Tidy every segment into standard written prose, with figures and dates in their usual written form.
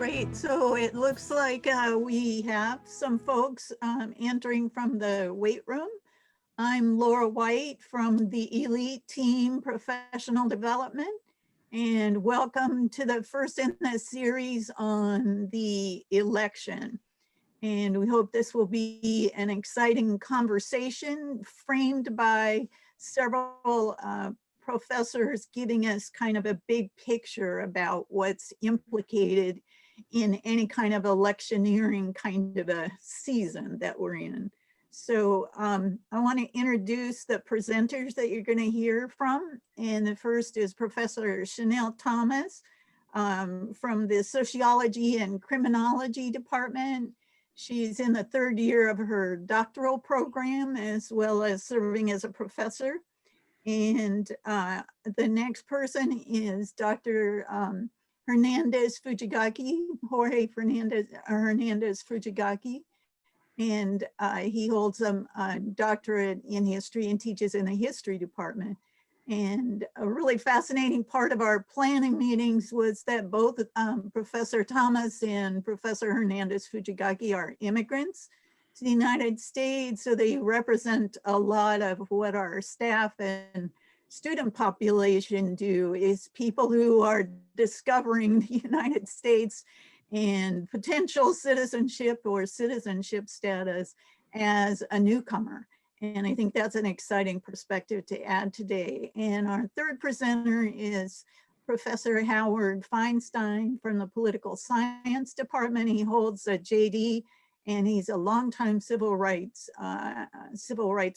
Great. So it looks like we have some folks entering from the weight room. I'm Laura White from the Elite Team Professional Development, and welcome to the first in the series on the election. And we hope this will be an exciting conversation framed by several professors giving us kind of a big picture about what's implicated in any kind of electioneering kind of a season that we're in. So I want to introduce the presenters that you're going to hear from. And the first is Professor Shannell Thomas from the Sociology and Criminology Department. She's in the third year of her doctoral program, as well as serving as a professor. And the next person is Dr. Hernandez Fujikaki, Jorge Hernandez Fujikaki. And he holds a doctorate in history and teaches in the history department. And a really fascinating part of our planning meetings was that both Professor Thomas and Professor Hernandez Fujikaki are immigrants to the United States. So they represent a lot of what our staff and student population do, is people who are discovering the United States and potential citizenship or citizenship status as a newcomer. And I think that's an exciting perspective to add today. And our third presenter is Professor Howard Feinstein from the Political Science Department. He holds a JD and he's a longtime civil rights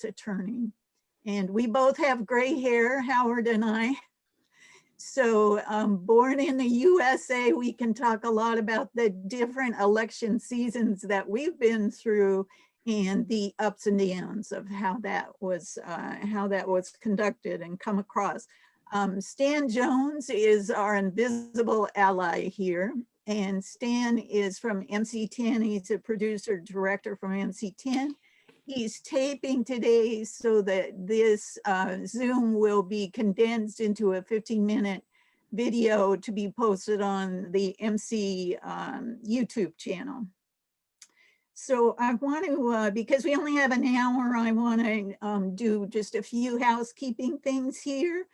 attorney. And we both have gray hair, Howard and I. So born in the USA, we can talk a lot about the different election seasons that we've been through and the ups and downs of how that was conducted and come across. Stan Jones is our invisible ally here. And Stan is from MC10. He's a producer director from MC10. He's taping today so that this Zoom will be condensed into a 15-minute video to be posted on the MC YouTube channel. So I want to, because we only have an hour, I want to do just a few housekeeping things here.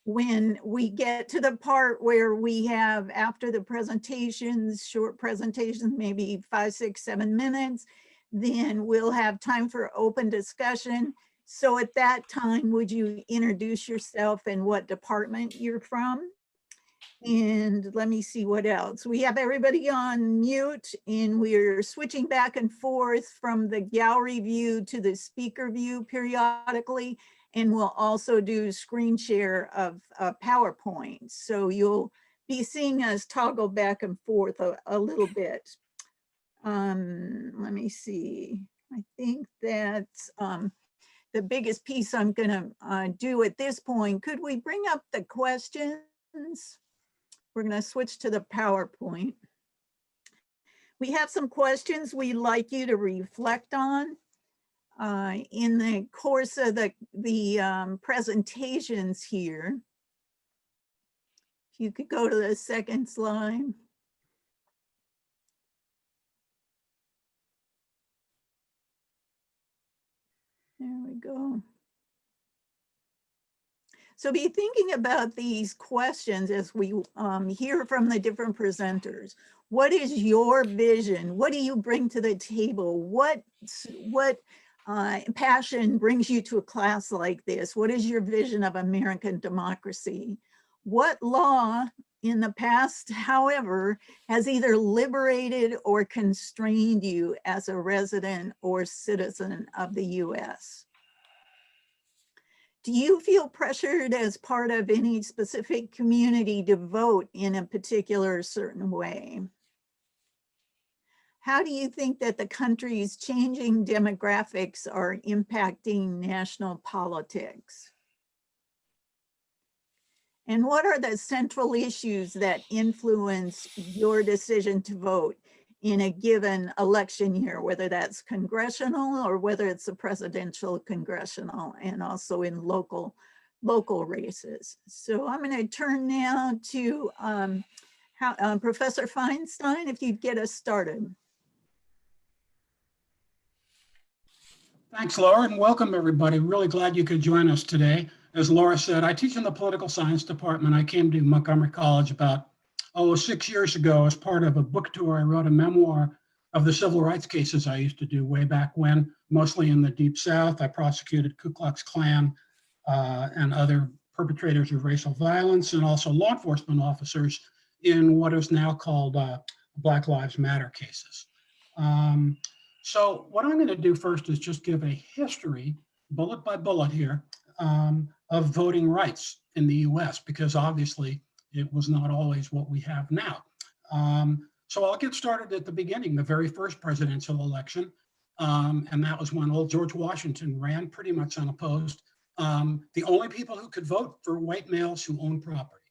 When we get to the part where we have, after the presentations, short presentations, maybe 5, 6, 7 minutes, then we'll have time for open discussion. So at that time, would you introduce yourself and what department you're from? And let me see what else. We have everybody on mute and we're switching back and forth from the gallery view to the speaker view periodically. And we'll also do screen share of PowerPoint. So you'll be seeing us toggle back and forth a little bit. Let me see. I think that's the biggest piece I'm gonna do at this point. Could we bring up the questions? We're gonna switch to the PowerPoint. We have some questions we'd like you to reflect on in the course of the presentations here. If you could go to the second slide. There we go. So be thinking about these questions as we hear from the different presenters. What is your vision? What do you bring to the table? What passion brings you to a class like this? What is your vision of American democracy? What law in the past, however, has either liberated or constrained you as a resident or citizen of the US? Do you feel pressured as part of any specific community to vote in a particular certain way? How do you think that the country's changing demographics are impacting national politics? And what are the central issues that influence your decision to vote in a given election year, whether that's congressional or whether it's a presidential, congressional, and also in local races? So I'm going to turn now to Professor Feinstein, if you'd get us started. Thanks, Laura, and welcome everybody. Really glad you could join us today. As Laura said, I teach in the political science department. I came to Montgomery College about 6 years ago as part of a book tour. I wrote a memoir of the civil rights cases I used to do way back when, mostly in the Deep South. I prosecuted Ku Klux Klan and other perpetrators of racial violence, and also law enforcement officers in what is now called Black Lives Matter cases. So what I'm going to do first is just give a history, bullet by bullet here, of voting rights in the US, because obviously it was not always what we have now. So I'll get started at the beginning, the very first presidential election, and that was when old George Washington ran pretty much unopposed. The only people who could vote were white males who owned property.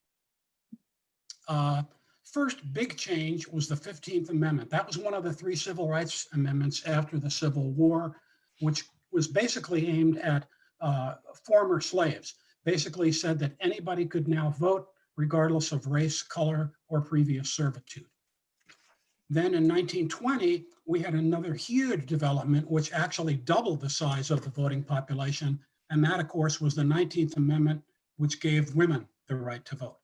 First big change was the 15th Amendment. That was one of the 3 civil rights amendments after the Civil War, which was basically aimed at former slaves. Basically said that anybody could now vote regardless of race, color, or previous servitude. Then in 1920, we had another huge development, which actually doubled the size of the voting population. And that, of course, was the 19th Amendment, which gave women the right to vote.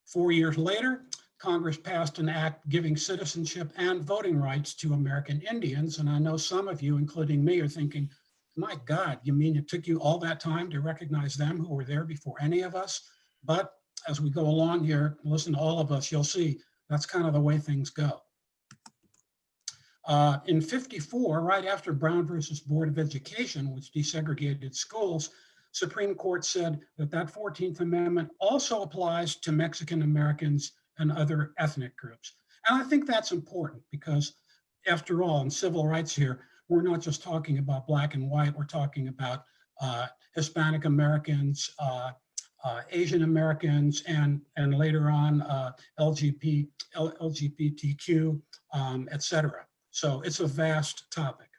4 years later, Congress passed an act giving citizenship and voting rights to American Indians. And I know some of you, including me, are thinking, my God, you mean it took you all that time to recognize them who were there before any of us? But as we go along here, listen to all of us, you'll see that's kind of the way things go. In 54, right after Brown versus Board of Education, which desegregated schools, Supreme Court said that that 14th Amendment also applies to Mexican Americans and other ethnic groups. And I think that's important because, after all, in civil rights here, we're not just talking about black and white, we're talking about Hispanic Americans, Asian Americans, and later on LGBTQ, et cetera. So it's a vast topic.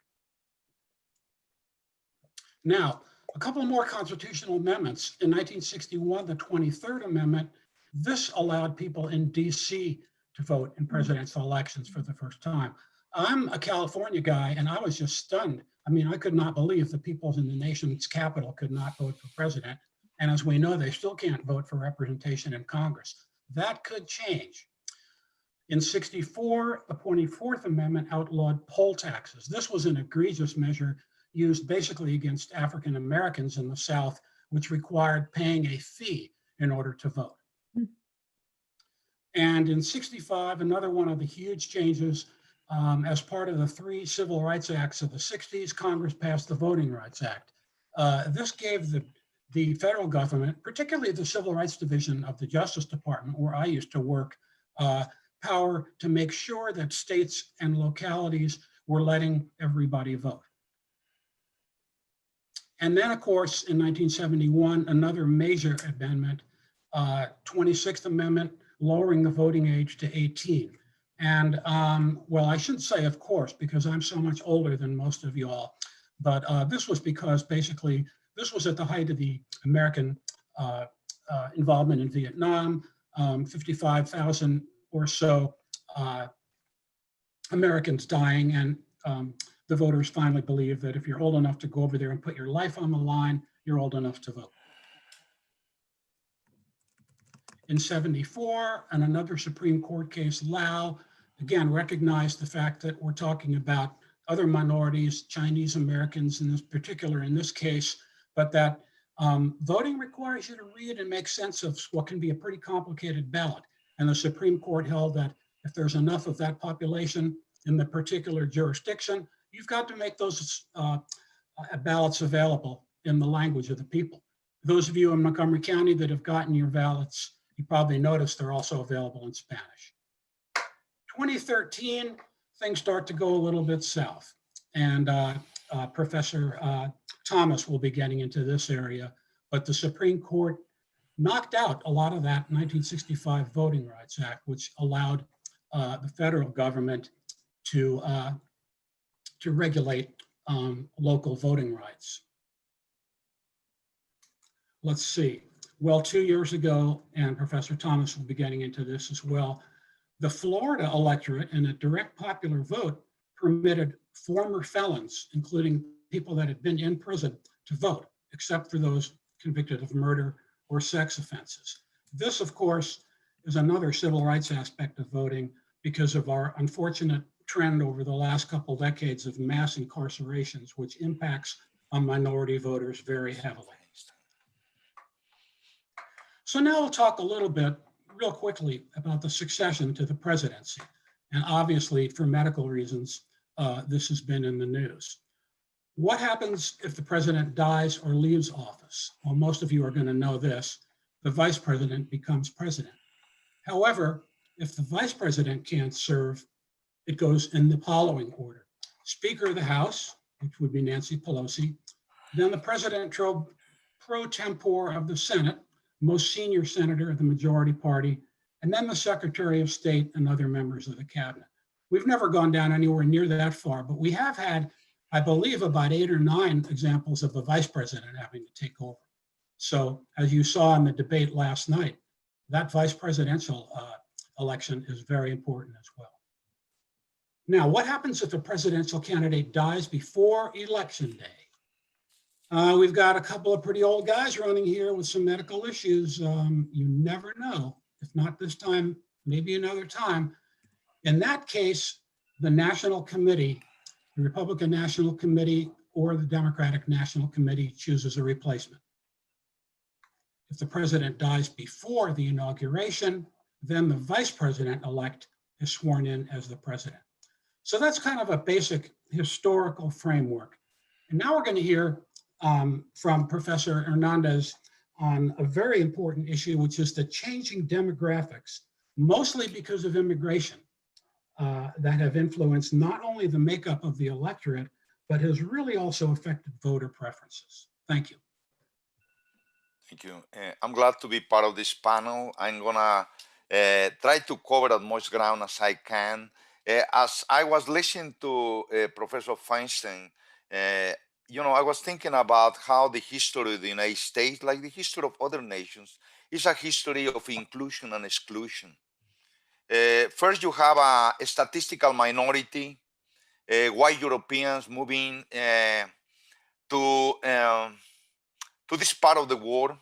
Now, a couple more constitutional amendments. In 1961, the 23rd Amendment, this allowed people in DC to vote in presidential elections for the first time. I'm a California guy, and I was just stunned. I mean, I could not believe the people in the nation's capital could not vote for president. And as we know, they still can't vote for representation in Congress. That could change. In 64, the 24th Amendment outlawed poll taxes. This was an egregious measure used basically against African Americans in the South, which required paying a fee in order to vote. And in 65, another one of the huge changes, as part of the 3 Civil Rights Acts of the 60s, Congress passed the Voting Rights Act. This gave the federal government, particularly the Civil Rights Division of the Justice Department, where I used to work, power to make sure that states and localities were letting everybody vote. And then, of course, in 1971, another major amendment, 26th Amendment, lowering the voting age to 18. And well, I shouldn't say of course, because I'm so much older than most of you all, but this was because basically this was at the height of the American involvement in Vietnam, 55,000 or so Americans dying, and the voters finally believed that if you're old enough to go over there and put your life on the line, you're old enough to vote. In 74, and another Supreme Court case, Lau, again, recognized the fact that we're talking about other minorities, Chinese Americans in this particular, in this case, but that voting requires you to read and make sense of what can be a pretty complicated ballot. And the Supreme Court held that if there's enough of that population in the particular jurisdiction, you've got to make those ballots available in the language of the people. Those of you in Montgomery County that have gotten your ballots, you probably noticed they're also available in Spanish. 2013, things start to go a little bit south. And Professor Thomas will be getting into this area, but the Supreme Court knocked out a lot of that 1965 Voting Rights Act, which allowed the federal government to regulate local voting rights. Let's see. Well, 2 years ago, and Professor Thomas will be getting into this as well, the Florida electorate in a direct popular vote permitted former felons, including people that had been in prison, to vote, except for those convicted of murder or sex offenses. This, of course, is another civil rights aspect of voting because of our unfortunate trend over the last couple decades of mass incarcerations, which impacts on minority voters very heavily. So now we'll talk a little bit, real quickly, about the succession to the presidency. And obviously, for medical reasons, this has been in the news. What happens if the president dies or leaves office? Well, most of you are going to know this. The vice president becomes president. However, if the vice president can't serve, it goes in the following order. Speaker of the House, which would be Nancy Pelosi, then the president pro tempore of the Senate, most senior senator of the majority party, and then the Secretary of State and other members of the cabinet. We've never gone down anywhere near that far, but we have had, I believe, about 8 or 9 examples of the vice president having to take over. So as you saw in the debate last night, that vice presidential election is very important as well. Now, what happens if a presidential candidate dies before election day? We've got a couple of pretty old guys running here with some medical issues. You never know. If not this time, maybe another time. In that case, the National Committee, the Republican National Committee or the Democratic National Committee chooses a replacement. If the president dies before the inauguration, then the vice president-elect is sworn in as the president. So that's kind of a basic historical framework. And now we're going to hear from Professor Hernandez on a very important issue, which is the changing demographics, mostly because of immigration, that have influenced not only the makeup of the electorate, but has really also affected voter preferences. Thank you. Thank you. I'm glad to be part of this panel. I'm gonna try to cover as much ground as I can. As I was listening to Professor Feinstein, you know, I was thinking about how the history of the United States, like the history of other nations, is a history of inclusion and exclusion. First, you have a statistical minority, white Europeans moving to this part of the world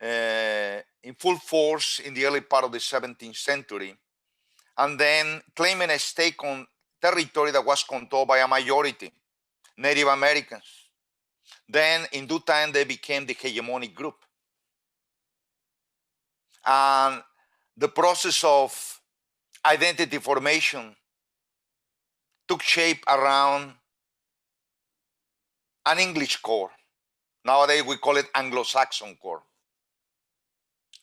in full force in the early part of the 17th century, and then claiming a stake on territory that was controlled by a majority, Native Americans. Then in due time, they became the hegemonic group. And the process of identity formation took shape around an English core. Nowadays, we call it Anglo-Saxon core.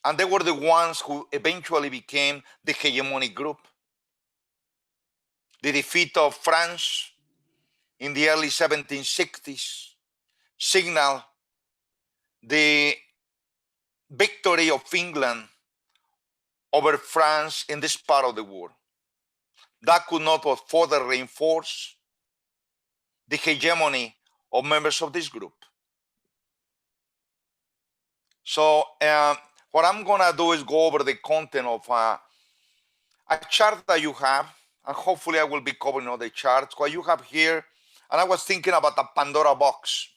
And they were the ones who eventually became the hegemonic group. The defeat of France in the early 1760s signaled the victory of England over France in this part of the world. That could not but further reinforce the hegemony of members of this group. So what I'm gonna do is go over the content of a chart that you have, and hopefully I will be covering all the charts. What you have here, and I was thinking about the Pandora Box.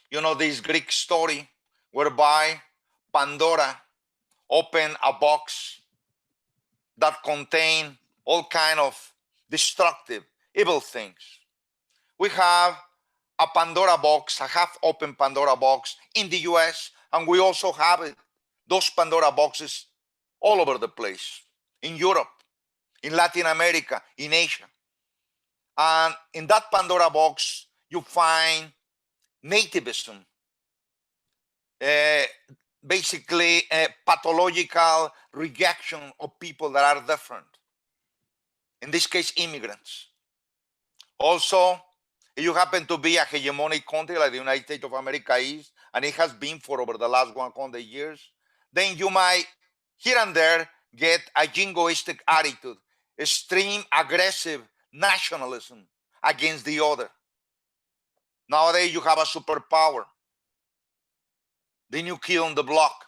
You know, this Greek story whereby Pandora opened a box that contained all kind of destructive, evil things. We have a Pandora Box, a half-open Pandora Box in the US, and we also have those Pandora Boxes all over the place, in Europe, in Latin America, in Asia. And in that Pandora Box, you find nativism, basically a pathological rejection of people that are different. In this case, immigrants. Also, if you happen to be a hegemonic country like the United States of America is, and it has been for over the last 100 years, then you might here and there get a jingoistic attitude, extreme aggressive nationalism against the other. Nowadays, you have a superpower. the new kid on the block,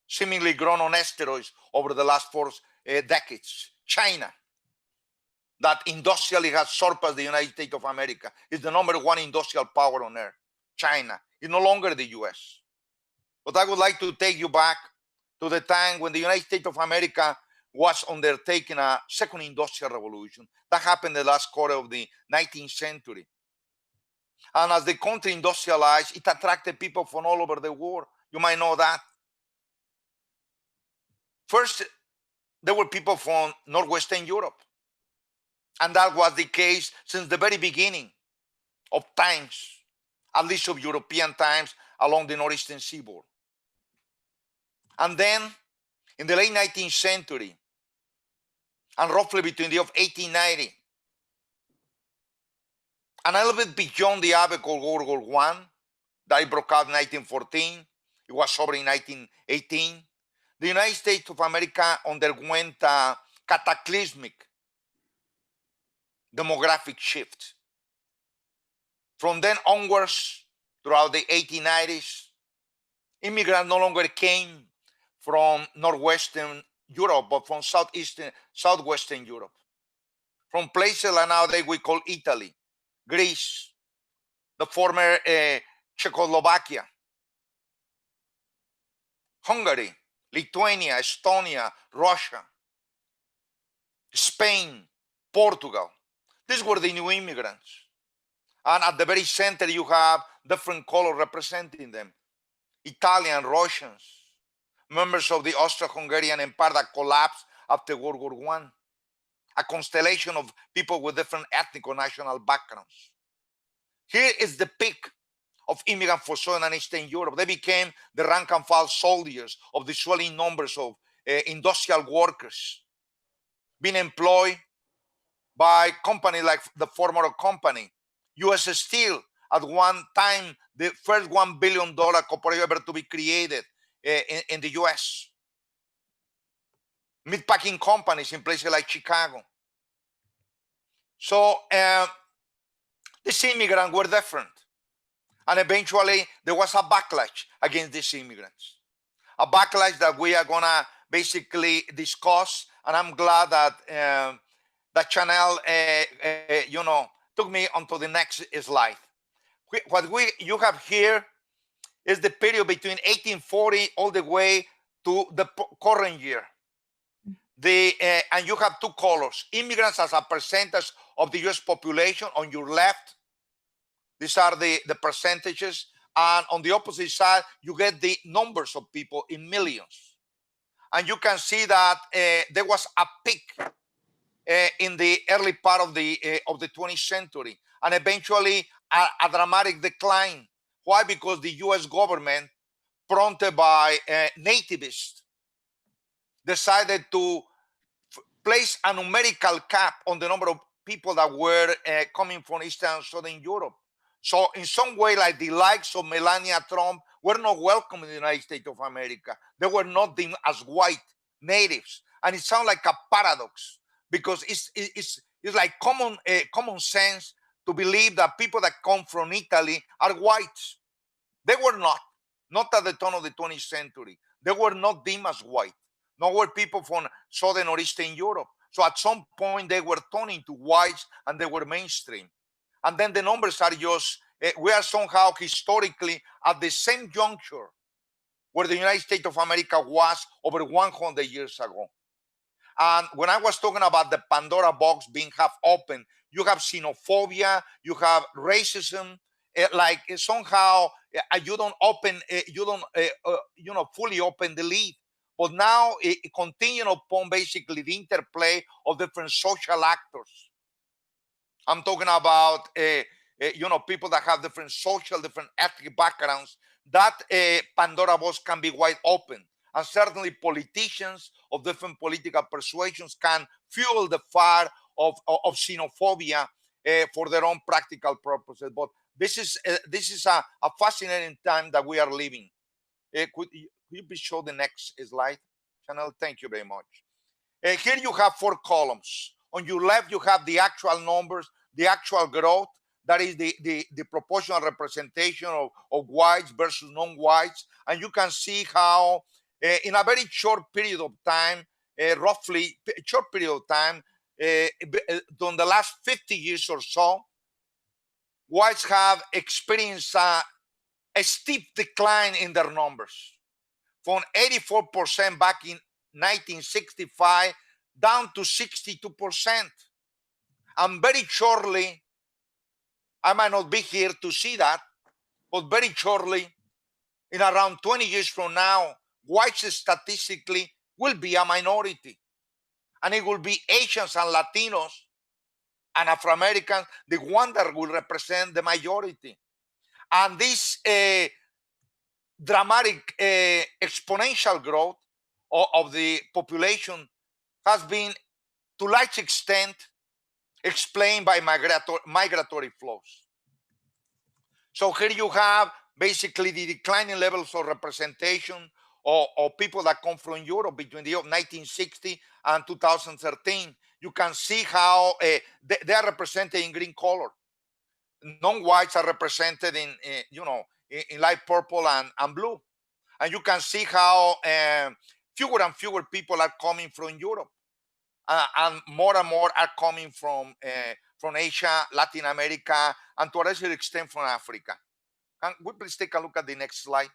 seemingly grown on steroids over the last 4 decades. China, that industrially has surpassed the United States of America, is the #1 industrial power on earth. China is no longer the US. But I would like to take you back to the time when the United States of America was undertaking a second industrial revolution. That happened in the last quarter of the 19th century. And as the country industrialized, it attracted people from all over the world. You might know that. First, there were people from Northwestern Europe. And that was the case since the very beginning of times, at least of European times, along the Northeastern seaboard. And then, in the late 19th century, and roughly between the year of 1890 and a little bit beyond the epoch of World War I, that broke out in 1914, it was over in 1918, the United States of America underwent a cataclysmic demographic shift. From then onwards, throughout the 1890s, immigrants no longer came from Northwestern Europe, but from Southwestern Europe. From places like nowadays we call Italy, Greece, the former Czechoslovakia, Hungary, Lithuania, Estonia, Russia, Spain, Portugal. These were the new immigrants. And at the very center, you have different colors representing them. Italian, Russians, members of the Austro-Hungarian Empire that collapsed after World War I. A constellation of people with different ethnic or national backgrounds. Here is the peak of immigrants for Southern and Eastern Europe. They became the rank and file soldiers of the swelling numbers of industrial workers being employed by companies like the former company, US Steel, at one time, the first $1 billion corporation ever to be created in the US. Meatpacking companies in places like Chicago. So these immigrants were different. And eventually there was a backlash against these immigrants. A backlash that we are gonna basically discuss. And I'm glad that that Shannell, took me onto the next slide. What you have here is the period between 1840 all the way to the current year. And you have two colors: immigrants as a percentage of the US population on your left. These are the percentages. And on the opposite side, you get the numbers of people in millions. And you can see that there was a peak in the early part of the 20th century, and eventually a dramatic decline. Why? Because the US government, prompted by nativists, decided to place a numerical cap on the number of people that were coming from Eastern and Southern Europe. So in some way, like the likes of Melania Trump were not welcome in the United States of America. They were not deemed as white natives. And it sounds like a paradox, because it's like common sense to believe that people that come from Italy are whites. They were not at the turn of the 20th century. They were not deemed as white. Nor were people from Southern or Eastern Europe. So at some point they were turned into whites and they were mainstream. And then the numbers are just, we are somehow historically at the same juncture where the United States of America was over 100 years ago. And when I was talking about the Pandora Box being half open, you have xenophobia, you have racism, like somehow you don't open, fully open the lid. But now it continues upon basically the interplay of different social actors. I'm talking about, people that have different social, different ethnic backgrounds. That Pandora Box can be wide open. And certainly politicians of different political persuasions can fuel the fire of xenophobia for their own practical purposes. But this is a fascinating time that we are living. Could you please show the next slide, Shannell? Thank you very much. Here you have 4 columns. On your left, you have the actual numbers, the actual growth, that is the proportional representation of whites versus non-whites. And you can see how in a very short period of time, roughly short period of time, during the last 50 years or so, whites have experienced a steep decline in their numbers from 84% back in 1965 down to 62%. And very shortly, I might not be here to see that, but very shortly, in around 20 years from now, whites statistically will be a minority. And it will be Asians and Latinos and Afro-Americans, the one that will represent the majority. And this dramatic exponential growth of the population has been to large extent explained by migratory flows. So here you have basically the declining levels of representation of people that come from Europe between the year of 1960 and 2013. You can see how they are represented in green color. Non-whites are represented in, in light purple and blue. And you can see how fewer and fewer people are coming from Europe. And more are coming from Asia, Latin America, and to a lesser extent from Africa. Can we please take a look at the next slide?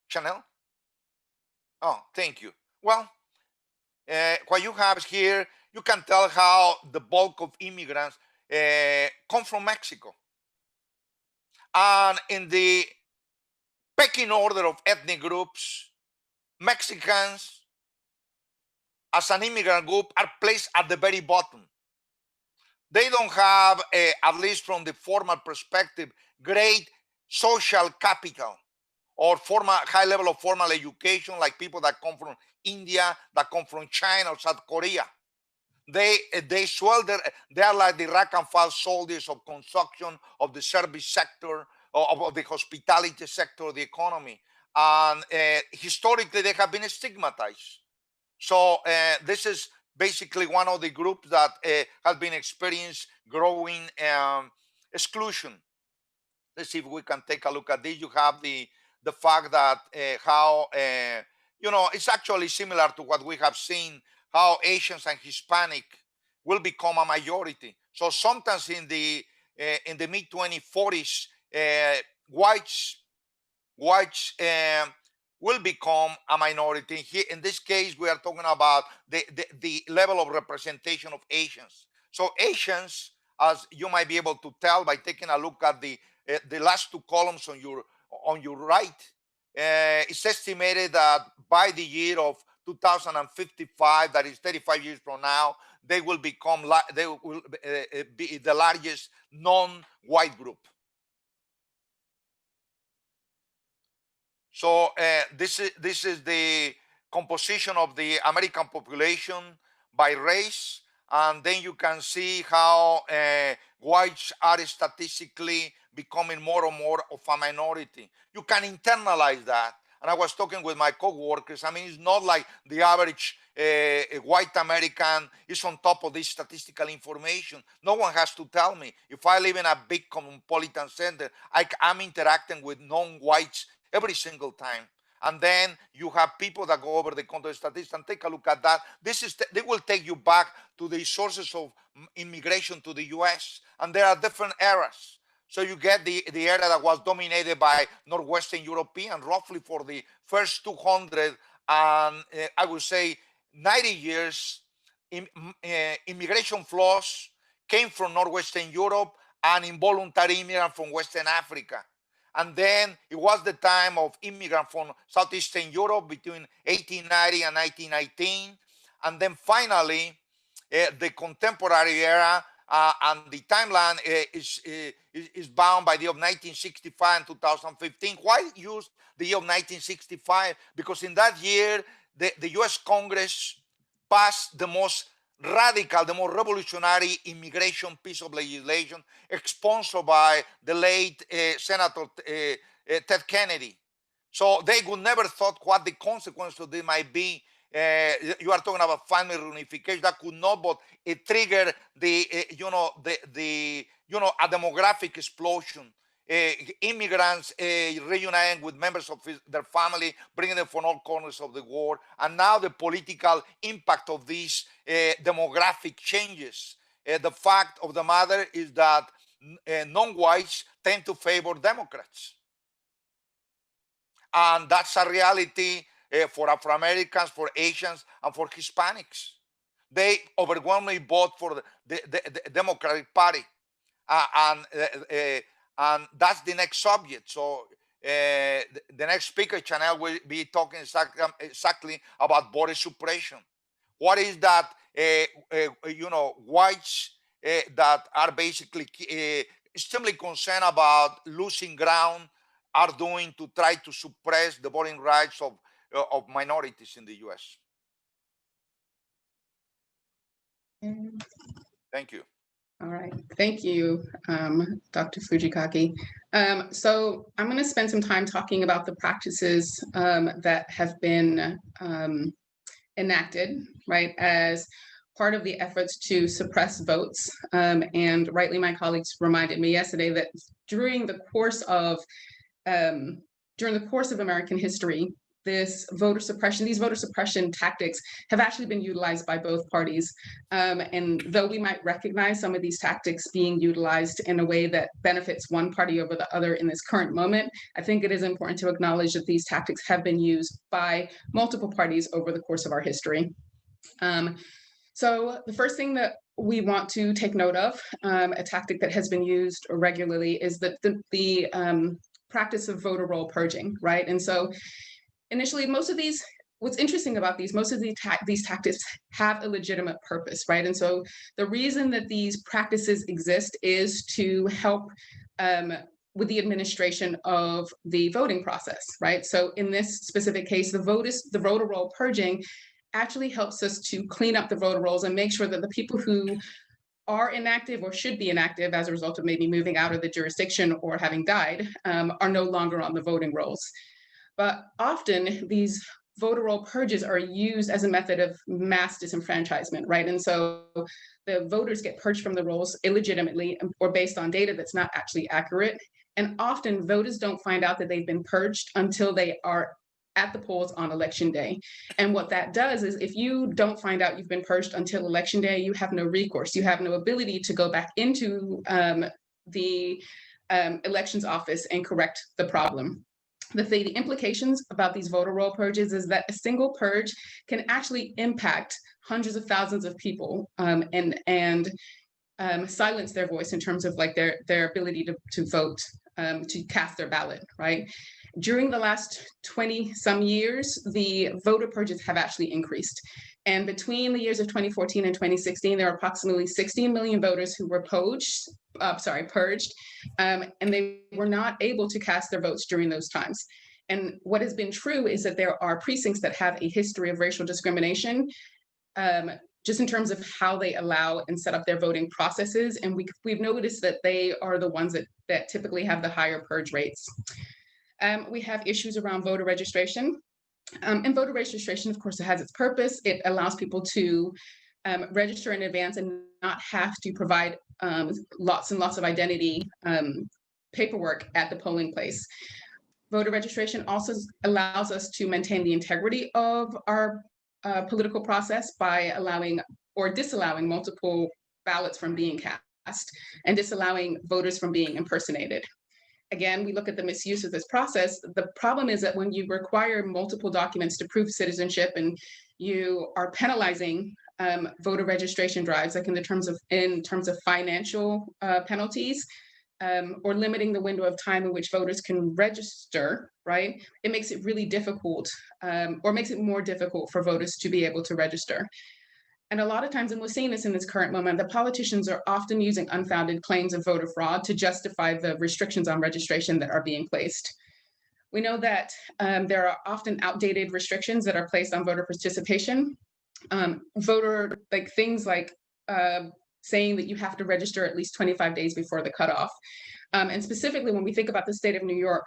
Shannell? Oh, thank you. Well, what you have here, you can tell how the bulk of immigrants come from Mexico. And in the pecking order of ethnic groups, Mexicans as an immigrant group are placed at the very bottom. They don't have, at least from the formal perspective, great social capital or high level of formal education, like people that come from India, that come from China or South Korea. They swell they are like the rank and file soldiers of construction, of the service sector, of the hospitality sector of the economy. And historically, they have been stigmatized. So this is basically one of the groups that has been experiencing growing exclusion. Let's see if we can take a look at this. You have the fact that how, it's actually similar to what we have seen, how Asians and Hispanic will become a majority. So sometimes in the mid 2040s, whites will become a minority. Here, in this case, we are talking about the level of representation of Asians. So Asians, as you might be able to tell by taking a look at the last two columns on your right, it's estimated that by the year of 2055, that is 35 years from now, they will be the largest non-white group. So this is the composition of the American population by race, and then you can see how whites are statistically becoming more and more of a minority. You can internalize that. And I was talking with my co-workers. I mean, it's not like the average white American is on top of this statistical information. No one has to tell me. If I live in a big cosmopolitan center, I'm interacting with non-whites every single time. And then you have people that go over the content statistics and take a look at that. They will take you back to the sources of immigration to the US. And there are different eras. So you get the era that was dominated by Northwestern European, roughly for the first 200 and I would say 90 years, immigration flows came from Northwestern Europe and involuntary immigrants from Western Africa. And then it was the time of immigrants from Southeastern Europe between 1890 and 1919. And then finally, the contemporary era, and the timeline is bound by the year of 1965 and 2015. Why use the year of 1965? Because in that year, the US Congress passed the most radical, the more revolutionary immigration piece of legislation, sponsored by the late Senator Ted Kennedy. So they would never thought what the consequence of this might be. You are talking about family reunification that could not, but it triggered the, a demographic explosion. Immigrants reuniting with members of their family, bringing them from all corners of the world, and now the political impact of these demographic changes. The fact of the matter is that non-whites tend to favor Democrats. And that's a reality for Afro-Americans, for Asians, and for Hispanics. They overwhelmingly vote for the Democratic Party. And that's the next subject. So the next speaker, Shannell, will be talking exactly about voter suppression. What is that, whites that are basically extremely concerned about losing ground are doing to try to suppress the voting rights of minorities in the US. Thank you. All right, thank you, Dr. Fujikaki. So I'm going to spend some time talking about the practices that have been enacted, right, as part of the efforts to suppress votes. And rightly, my colleagues reminded me yesterday that during the course of American history, these voter suppression tactics have actually been utilized by both parties. And though we might recognize some of these tactics being utilized in a way that benefits one party over the other in this current moment, I think it is important to acknowledge that these tactics have been used by multiple parties over the course of our history. So the first thing that we want to take note of, a tactic that has been used regularly, is that the practice of voter roll purging, right? And so initially, what's interesting about most of these tactics have a legitimate purpose, right? And so the reason that these practices exist is to help with the administration of the voting process, right? So in this specific case, the voter roll purging actually helps us to clean up the voter rolls and make sure that the people who are inactive or should be inactive as a result of maybe moving out of the jurisdiction or having died are no longer on the voting rolls. But often these voter roll purges are used as a method of mass disenfranchisement, right? And so the voters get purged from the rolls illegitimately or based on data that's not actually accurate. And often voters don't find out that they've been purged until they are at the polls on election day. And what that does is if you don't find out you've been purged until election day, you have no recourse. You have no ability to go back into the elections office and correct the problem. The implications about these voter roll purges is that a single purge can actually impact hundreds of thousands of people and silence their voice in terms of like their ability to vote, to cast their ballot, right? During the last 20 some years, the voter purges have actually increased. And between the years of 2014 and 2016, there are approximately 16 million voters who were purged, and they were not able to cast their votes during those times. And what has been true is that there are precincts that have a history of racial discrimination, just in terms of how they allow and set up their voting processes. And we've noticed that they are the ones that typically have the higher purge rates. We have issues around voter registration. And voter registration, of course, it has its purpose. It allows people to register in advance and not have to provide lots and lots of identity paperwork at the polling place. Voter registration also allows us to maintain the integrity of our political process by allowing or disallowing multiple ballots from being cast and disallowing voters from being impersonated. Again, we look at the misuse of this process. The problem is that when you require multiple documents to prove citizenship and you are penalizing voter registration drives, like in terms of financial penalties, or limiting the window of time in which voters can register, right? It makes it really difficult, or makes it more difficult for voters to be able to register. And a lot of times, and we're seeing this in this current moment, the politicians are often using unfounded claims of voter fraud to justify the restrictions on registration that are being placed. We know that there are often outdated restrictions that are placed on voter participation. Things like saying that you have to register at least 25 days before the cutoff. And specifically, when we think about the state of New York,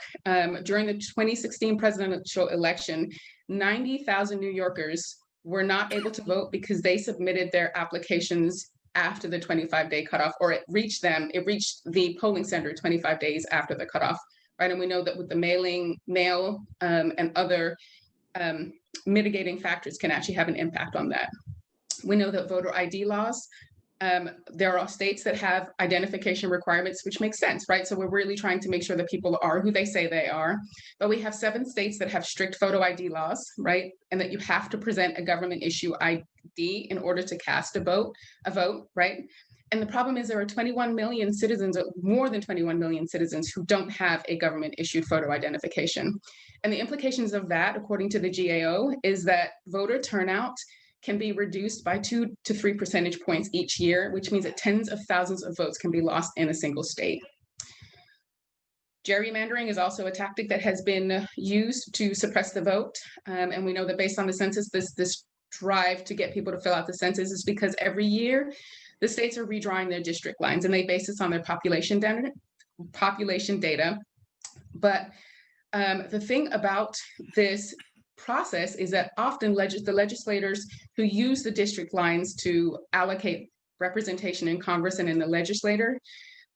during the 2016 presidential election, 90,000 New Yorkers were not able to vote because they submitted their applications after the 25-day cutoff, or it reached the polling center 25 days after the cutoff, right? And we know that with the mail and other mitigating factors can actually have an impact on that. We know that voter ID laws, there are states that have identification requirements, which makes sense, right? So we're really trying to make sure that people are who they say they are. But we have 7 states that have strict photo ID laws, right? And that you have to present a government issue ID in order to cast a vote, right? And the problem is there are 21 million citizens, more than 21 million citizens who don't have a government issued photo identification. And the implications of that, according to the GAO, is that voter turnout can be reduced by 2 to 3 percentage points each year, which means that tens of thousands of votes can be lost in a single state. Gerrymandering is also a tactic that has been used to suppress the vote. And we know that based on the census, this drive to get people to fill out the census is because every year the states are redrawing their district lines, and they base this on their population data. But the thing about this process is that often the legislators who use the district lines to allocate representation in Congress and in the legislature,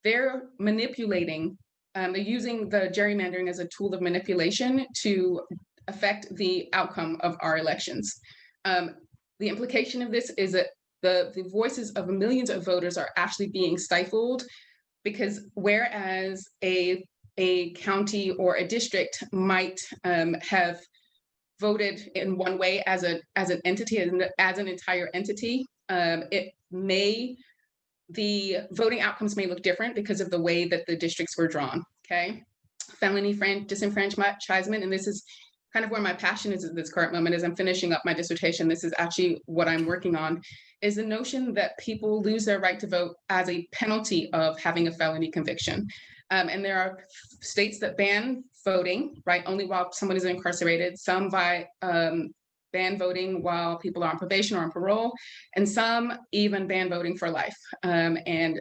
they're manipulating, they're using the gerrymandering as a tool of manipulation to affect the outcome of our elections. The implication of this is that the voices of millions of voters are actually being stifled, because whereas a county or a district might have voted in one way as an entity, as an entire entity, the voting outcomes may look different because of the way that the districts were drawn, okay? Felony disenfranchisement, and this is kind of where my passion is at this current moment as I'm finishing up my dissertation. This is actually what I'm working on, is the notion that people lose their right to vote as a penalty of having a felony conviction. And there are states that ban voting, right, only while someone is incarcerated, some ban voting while people are on probation or on parole, and some even ban voting for life. And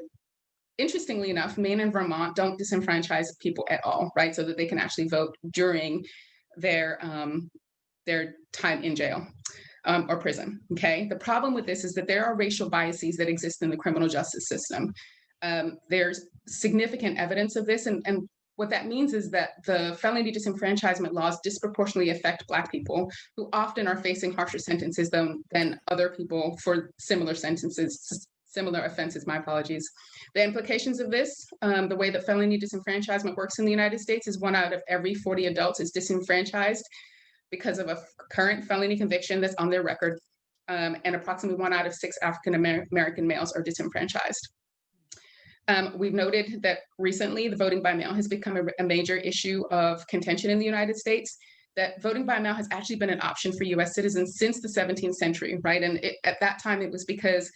interestingly enough, Maine and Vermont don't disenfranchise people at all, right, so that they can actually vote during their time in jail or prison, okay? The problem with this is that there are racial biases that exist in the criminal justice system. There's significant evidence of this, and what that means is that the felony disenfranchisement laws disproportionately affect Black people, who often are facing harsher sentences than other people for similar offenses, my apologies. The implications of this, the way that felony disenfranchisement works in the United States, is 1 out of every 40 adults is disenfranchised because of a current felony conviction that's on their record, and approximately 1 out of 6 African American males are disenfranchised. We've noted that recently the voting by mail has become a major issue of contention in the United States, that voting by mail has actually been an option for US citizens since the 17th century, right? And at that time, it was because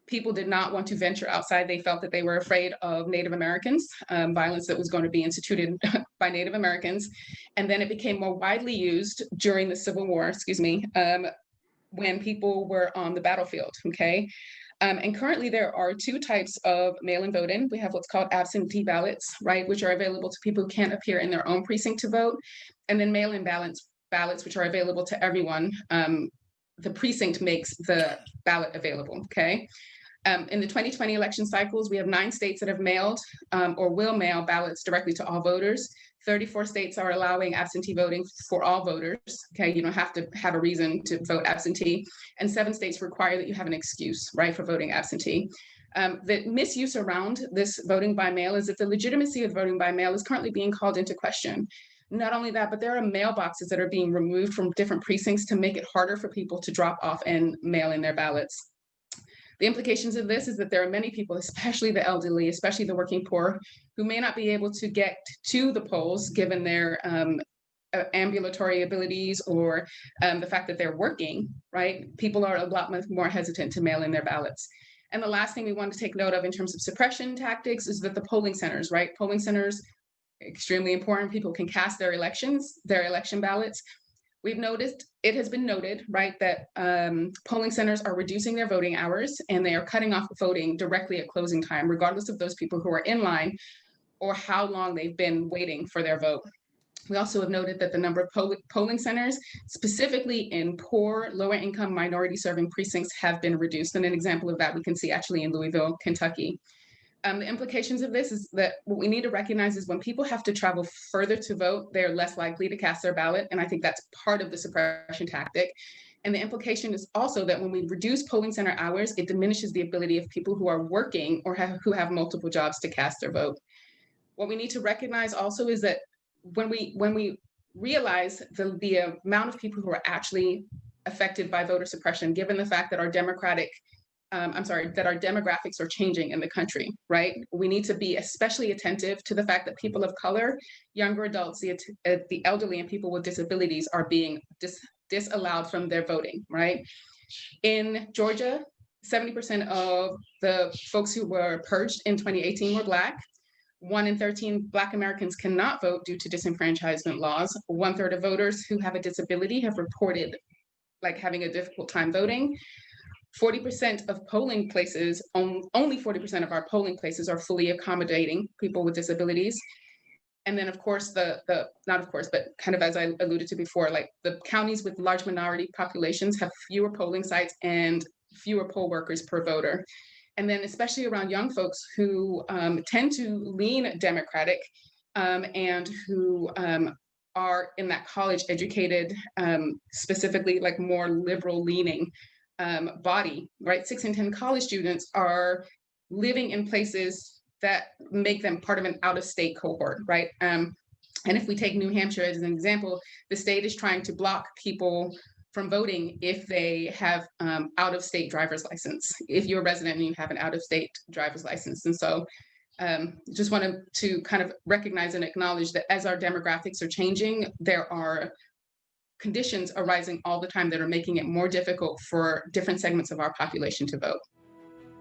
people did not want to venture outside. They felt that they were afraid of Native Americans, violence that was going to be instituted by Native Americans. And then it became more widely used during the Civil War, when people were on the battlefield, okay? And currently there are 2 types of mail-in voting. We have what's called absentee ballots, right, which are available to people who can't appear in their own precinct to vote, and then mail-in ballots, which are available to everyone. The precinct makes the ballot available, okay? In the 2020 election cycles, we have 9 states that have mailed or will mail ballots directly to all voters. 34 states are allowing absentee voting for all voters, okay? You don't have to have a reason to vote absentee. And 7 states require that you have an excuse, right, for voting absentee. The misuse around this voting by mail is that the legitimacy of voting by mail is currently being called into question. Not only that, but there are mailboxes that are being removed from different precincts to make it harder for people to drop off and mail in their ballots. The implications of this is that there are many people, especially the elderly, especially the working poor, who may not be able to get to the polls given their ambulatory abilities or the fact that they're working, right? People are a lot more hesitant to mail in their ballots. And the last thing we want to take note of in terms of suppression tactics is that the polling centers, right? Polling centers, extremely important. People can cast their election ballots. We've noticed, it has been noted, right, that polling centers are reducing their voting hours and they are cutting off voting directly at closing time, regardless of those people who are in line or how long they've been waiting for their vote. We also have noted that the number of polling centers, specifically in poor, lower income, minority serving precincts, have been reduced. And an example of that we can see actually in Louisville, Kentucky. The implications of this is that what we need to recognize is when people have to travel further to vote, they're less likely to cast their ballot. And I think that's part of the suppression tactic. And the implication is also that when we reduce polling center hours, it diminishes the ability of people who are working or who have multiple jobs to cast their vote. What we need to recognize also is that when we realize the amount of people who are actually affected by voter suppression, given the fact that our demographics are changing in the country, right? We need to be especially attentive to the fact that people of color, younger adults, the elderly, and people with disabilities are being disallowed from their voting, right? In Georgia, 70% of the folks who were purged in 2018 were Black. 1 in 13 Black Americans cannot vote due to disenfranchisement laws. 1/3 of voters who have a disability have reported like having a difficult time voting. 40% of polling places, only 40% of our polling places are fully accommodating people with disabilities. And then of course, not of course, but kind of as I alluded to before, like the counties with large minority populations have fewer polling sites and fewer poll workers per voter. And then especially around young folks who tend to lean Democratic and who are in that college educated, specifically like more liberal leaning body, right? 6 in 10 college students are living in places that make them part of an out-of-state cohort, right? And if we take New Hampshire as an example, the state is trying to block people from voting if they have out-of-state driver's license, if you're a resident and you have an out-of-state driver's license. And so just wanted to kind of recognize and acknowledge that as our demographics are changing, there are conditions arising all the time that are making it more difficult for different segments of our population to vote.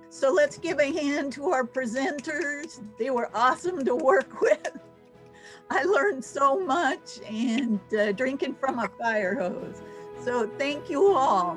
So let's give a hand to our presenters. They were awesome to work with. I learned so much and drinking from a fire hose. So thank you all.